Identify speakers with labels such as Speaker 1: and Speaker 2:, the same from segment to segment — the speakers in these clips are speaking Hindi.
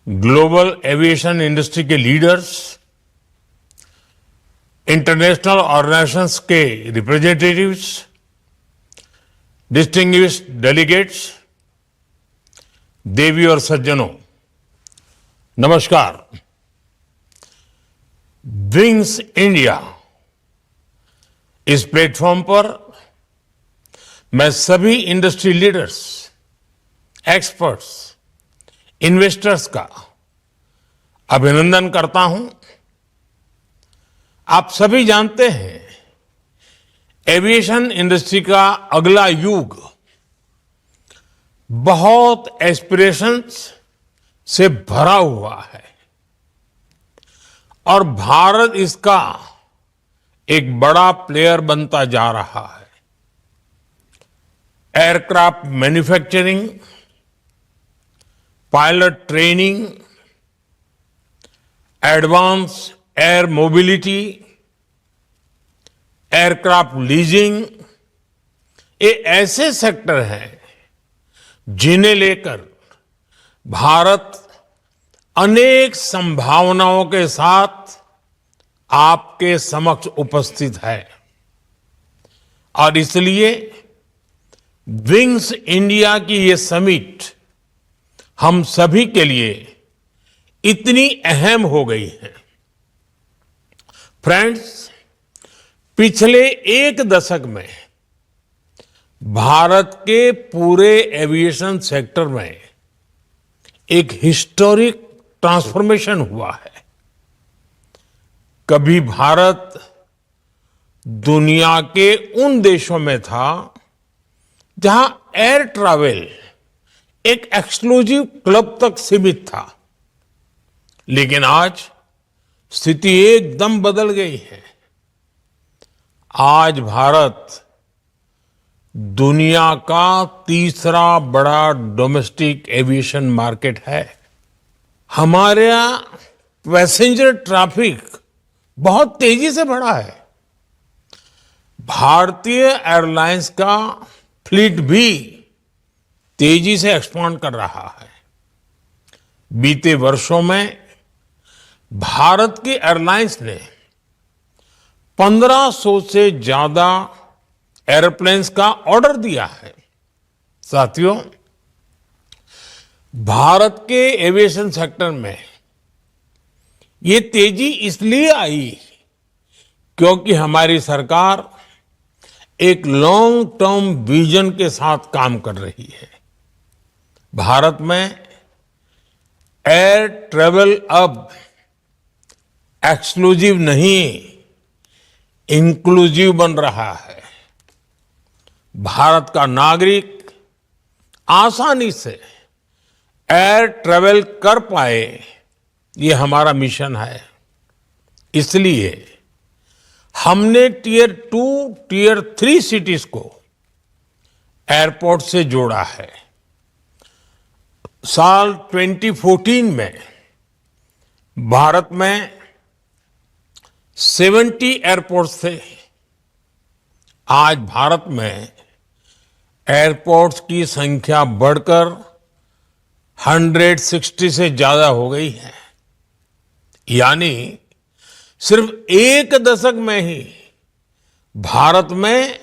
Speaker 1: ग्लोबल एविएशन इंडस्ट्री के लीडर्स, इंटरनेशनल ऑर्गेनाइजेशंस के रिप्रेजेंटेटिव्स, डिस्टिंग्विश्ड डेलीगेट्स, देवी और सज्जनों, नमस्कार। विंग्स इंडिया इस प्लेटफॉर्म पर मैं सभी इंडस्ट्री लीडर्स, एक्सपर्ट्स, इन्वेस्टर्स का अभिनंदन करता हूं। आप सभी जानते हैं, एविएशन इंडस्ट्री का अगला युग बहुत एस्पिरेशंस से भरा हुआ है और भारत इसका एक बड़ा प्लेयर बनता जा रहा है। Aircraft manufacturing, pilot training, advance air mobility, aircraft leasing, ये ऐसे सेक्टर हैं जिन्हें लेकर भारत अनेक संभावनाओं के साथ आपके समक्ष उपस्थित है और इसलिए विंग्स इंडिया की ये समिट हम सभी के लिए इतनी अहम हो गई है। फ्रेंड्स, पिछले एक दशक में भारत के पूरे एविएशन सेक्टर में एक हिस्टोरिक ट्रांसफॉर्मेशन हुआ है। कभी भारत दुनिया के उन देशों में था जहां एयर ट्रैवल एक एक्सक्लूसिव क्लब तक सीमित था, लेकिन आज स्थिति एकदम बदल गई है। आज भारत दुनिया का तीसरा बड़ा डोमेस्टिक एविएशन मार्केट है। हमारे यहां पैसेंजर ट्रैफिक बहुत तेजी से बढ़ा है। भारतीय एयरलाइंस का फ्लीट भी तेजी से एक्सपांड कर रहा है। बीते वर्षों में भारत की एयरलाइंस ने 1500 से ज्यादा एयरप्लेन्स का ऑर्डर दिया है। साथियों, भारत के एविएशन सेक्टर में ये तेजी इसलिए आई क्योंकि हमारी सरकार एक लॉन्ग टर्म विजन के साथ काम कर रही है। भारत में एयर ट्रैवल अब एक्सक्लूसिव नहीं, इंक्लूसिव बन रहा है। भारत का नागरिक आसानी से एयर ट्रैवल कर पाए, ये हमारा मिशन है। इसलिए हमने टियर 2, टियर 3 सिटीज को एयरपोर्ट से जोड़ा है। साल 2014 में भारत में 70 एयरपोर्ट्स थे। आज भारत में एयरपोर्ट्स की संख्या बढ़कर 160 से ज्यादा हो गई है। यानी सिर्फ एक दशक में ही भारत में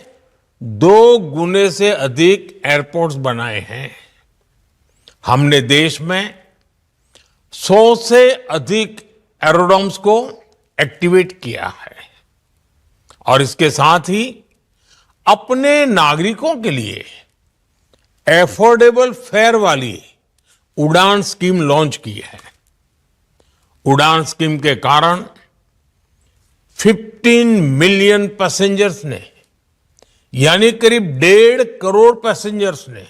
Speaker 1: 2 गुने से अधिक एयरपोर्ट्स बनाए हैं। हमने देश में 100 से अधिक एरोड्रोम्स को एक्टिवेट किया है और इसके साथ ही अपने नागरिकों के लिए एफोर्डेबल फेयर वाली उड़ान स्कीम लॉन्च की है। उड़ान स्कीम के कारण 15 मिलियन पैसेंजर्स ने, यानी करीब 1.5 करोड़ पैसेंजर्स ने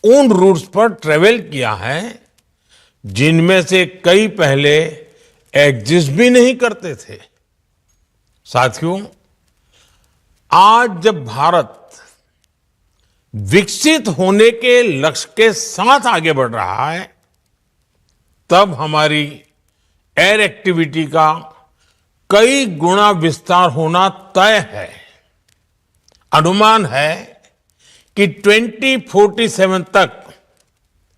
Speaker 1: उन रूट्स पर ट्रेवल किया है जिनमें से कई पहले एग्जिस्ट भी नहीं करते थे। साथियों, आज जब भारत विकसित होने के लक्ष्य के साथ आगे बढ़ रहा है, तब हमारी एयर एक्टिविटी का कई गुना विस्तार होना तय है। अनुमान है कि 2047 तक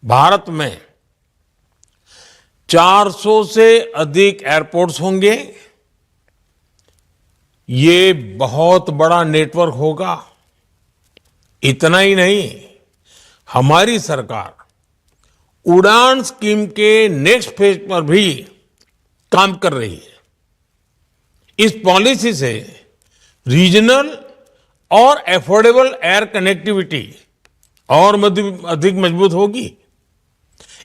Speaker 1: भारत में 400 से अधिक एयरपोर्ट्स होंगे। ये बहुत बड़ा नेटवर्क होगा। इतना ही नहीं, हमारी सरकार उड़ान स्कीम के नेक्स्ट फेज पर भी काम कर रही है। इस पॉलिसी से रीजनल और एफोर्डेबल एयर कनेक्टिविटी और अधिक मजबूत होगी।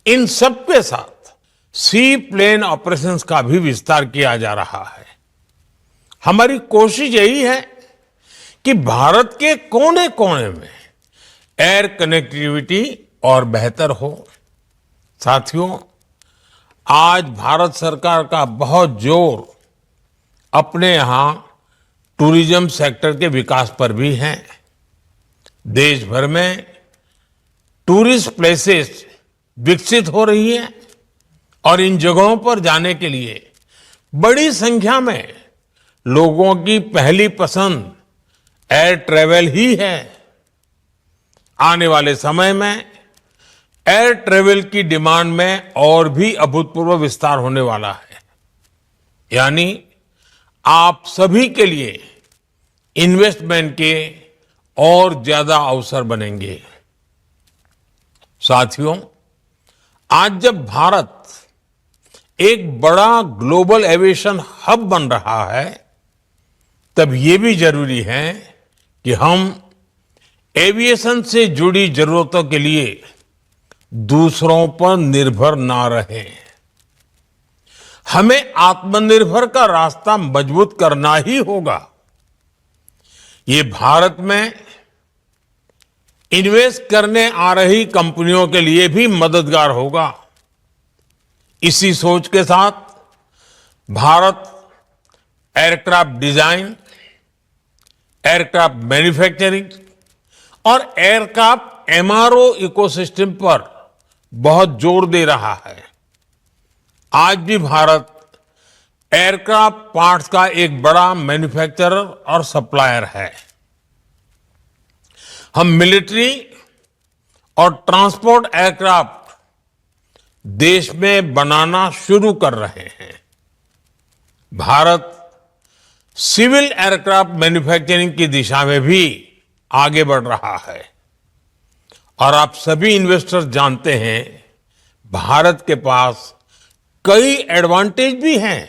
Speaker 1: इन सब के साथ सी प्लेन ऑपरेशंस का भी विस्तार किया जा रहा है। हमारी कोशिश यही है कि भारत के कोने कोने में एयर कनेक्टिविटी और बेहतर हो। साथियों, आज भारत सरकार का बहुत जोर अपने यहां टूरिज्म सेक्टर के विकास पर भी है। देश भर में टूरिस्ट प्लेसेस विकसित हो रही है और इन जगहों पर जाने के लिए बड़ी संख्या में लोगों की पहली पसंद एयर ट्रैवल ही है। आने वाले समय में एयर ट्रैवल की डिमांड में और भी अभूतपूर्व विस्तार होने वाला है। यानी आप सभी के लिए इन्वेस्टमेंट के और ज्यादा अवसर बनेंगे। साथियों, आज जब भारत एक बड़ा ग्लोबल एविएशन हब बन रहा है, तब ये भी जरूरी है कि हम एविएशन से जुड़ी जरूरतों के लिए दूसरों पर निर्भर ना रहें। हमें आत्मनिर्भर का रास्ता मजबूत करना ही होगा। ये भारत में इन्वेस्ट करने आ रही कंपनियों के लिए भी मददगार होगा। इसी सोच के साथ Bharat aircraft design, aircraft manufacturing और एयरक्राफ्ट एमआरओ इकोसिस्टम पर बहुत जोर दे रहा है। आज भी भारत एयरक्राफ्ट पार्ट्स का एक बड़ा मैन्युफैक्चरर और सप्लायर है। हम मिलिट्री और ट्रांसपोर्ट एयरक्राफ्ट देश में बनाना शुरू कर रहे हैं। भारत सिविल एयरक्राफ्ट मैन्युफैक्चरिंग की दिशा में भी आगे बढ़ रहा है। और आप सभी इन्वेस्टर्स जानते हैं, भारत के पास कई एडवांटेज भी हैं।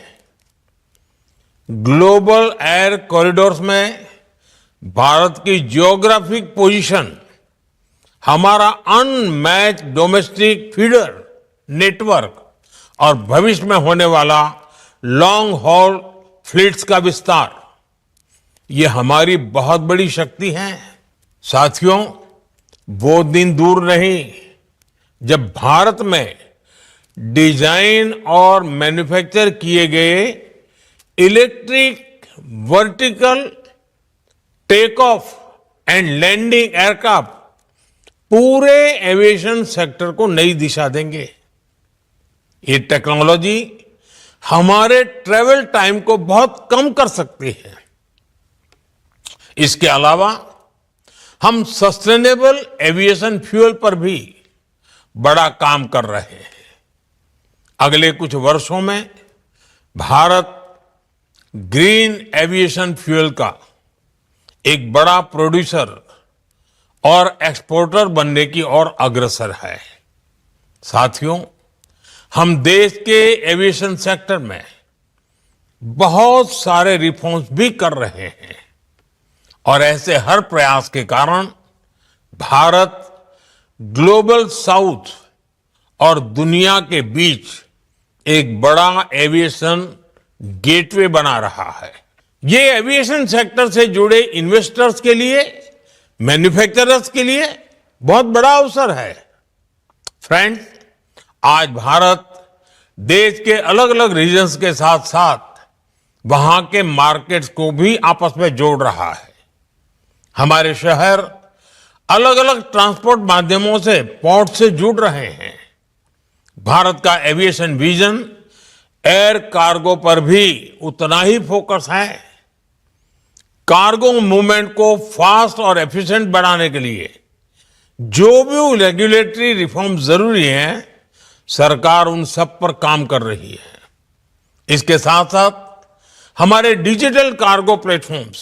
Speaker 1: ग्लोबल एयर कॉरिडोर्स में भारत की जियोग्राफिक पोजीशन, हमारा अनमैच डोमेस्टिक फीडर नेटवर्क और भविष्य में होने वाला लॉन्ग हॉल फ्लीट्स का विस्तार, ये हमारी बहुत बड़ी शक्ति है। साथियों, वो दिन दूर नहीं जब भारत में डिजाइन और मैन्युफैक्चर किए गए electric vertical take off and landing aircraft पूरे एविएशन सेक्टर को नई दिशा देंगे। ये टेक्नोलॉजी हमारे ट्रेवल टाइम को बहुत कम कर सकती है। इसके अलावा हम सस्टेनेबल एविएशन फ्यूल पर भी बड़ा काम कर रहे हैं। अगले कुछ वर्षों में भारत ग्रीन एविएशन फ्यूल का एक बड़ा प्रोड्यूसर और एक्सपोर्टर बनने की ओर अग्रसर है। साथियों, हम देश के एविएशन सेक्टर में बहुत सारे रिफॉर्म्स भी कर रहे हैं और ऐसे हर प्रयास के कारण भारत ग्लोबल साउथ और दुनिया के बीच एक बड़ा एविएशन गेटवे बना रहा है। ये एविएशन सेक्टर से जुड़े इन्वेस्टर्स के लिए, मैन्युफैक्चरर्स के लिए बहुत बड़ा अवसर है। फ्रेंड्स, आज भारत देश के अलग अलग रीजन्स के साथ साथ वहां के मार्केट्स को भी आपस में जोड़ रहा है। हमारे शहर अलग अलग ट्रांसपोर्ट माध्यमों से, पोर्ट से जुड़ रहे हैं। भारत का एविएशन विजन एयर कार्गो पर भी उतना ही फोकस है। कार्गो मूवमेंट को फास्ट और एफिशिएंट बनाने के लिए जो भी रेगुलेटरी रिफॉर्म जरूरी है, सरकार उन सब पर काम कर रही है। इसके साथ साथ हमारे डिजिटल कार्गो प्लेटफॉर्म्स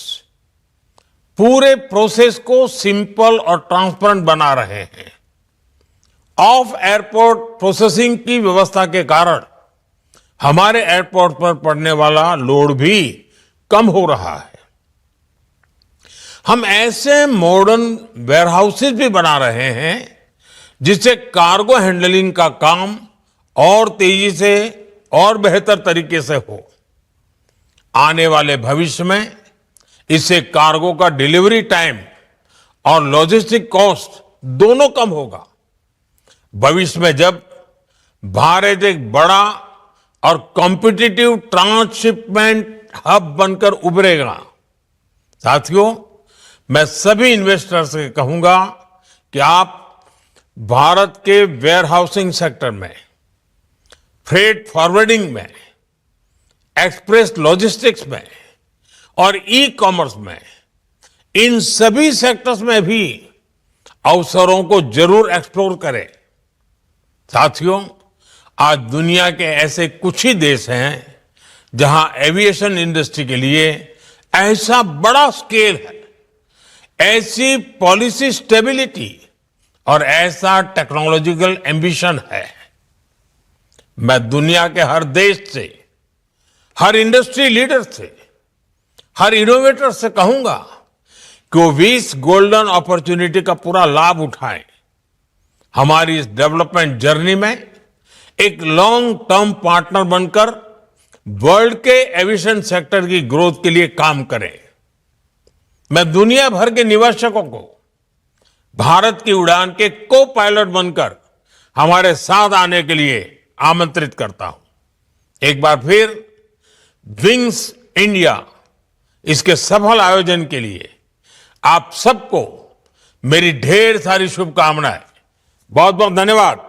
Speaker 1: पूरे प्रोसेस को सिंपल और ट्रांसपेरेंट बना रहे हैं। ऑफ एयरपोर्ट प्रोसेसिंग की व्यवस्था के कारण हमारे एयरपोर्ट पर पड़ने वाला लोड भी कम हो रहा है। हम ऐसे मॉडर्न वेयरहाउसेस भी बना रहे हैं जिससे कार्गो हैंडलिंग का काम और तेजी से और बेहतर तरीके से हो। आने वाले भविष्य में इससे कार्गो का डिलीवरी टाइम और लॉजिस्टिक कॉस्ट दोनों कम होगा। भविष्य में जब भारत एक बड़ा और कॉम्पिटिटिव ट्रांसशिपमेंट हब बनकर उभरेगा, साथियों, मैं सभी इन्वेस्टर्स से कहूंगा कि आप भारत के वेयरहाउसिंग सेक्टर में, फ्रेट फॉरवर्डिंग में, एक्सप्रेस लॉजिस्टिक्स में और ई कॉमर्स में, इन सभी सेक्टर्स में भी अवसरों को जरूर एक्सप्लोर करें। साथियों, आज दुनिया के ऐसे कुछ ही देश हैं जहां एविएशन इंडस्ट्री के लिए ऐसा बड़ा स्केल है, ऐसी पॉलिसी स्टेबिलिटी और ऐसा टेक्नोलॉजिकल एम्बिशन है। मैं दुनिया के हर देश से, हर इंडस्ट्री लीडर से, हर इनोवेटर से कहूंगा कि वो इस गोल्डन अपॉर्चुनिटी का पूरा लाभ उठाएं। हमारी इस डेवलपमेंट जर्नी में एक लॉन्ग टर्म पार्टनर बनकर वर्ल्ड के एविएशन सेक्टर की ग्रोथ के लिए काम करें। मैं दुनिया भर के निवेशकों को भारत की उड़ान के को पायलट बनकर हमारे साथ आने के लिए आमंत्रित करता हूं। एक बार फिर विंग्स इंडिया इसके सफल आयोजन के लिए आप सबको मेरी ढेर सारी शुभकामनाएं। बहुत बहुत धन्यवाद।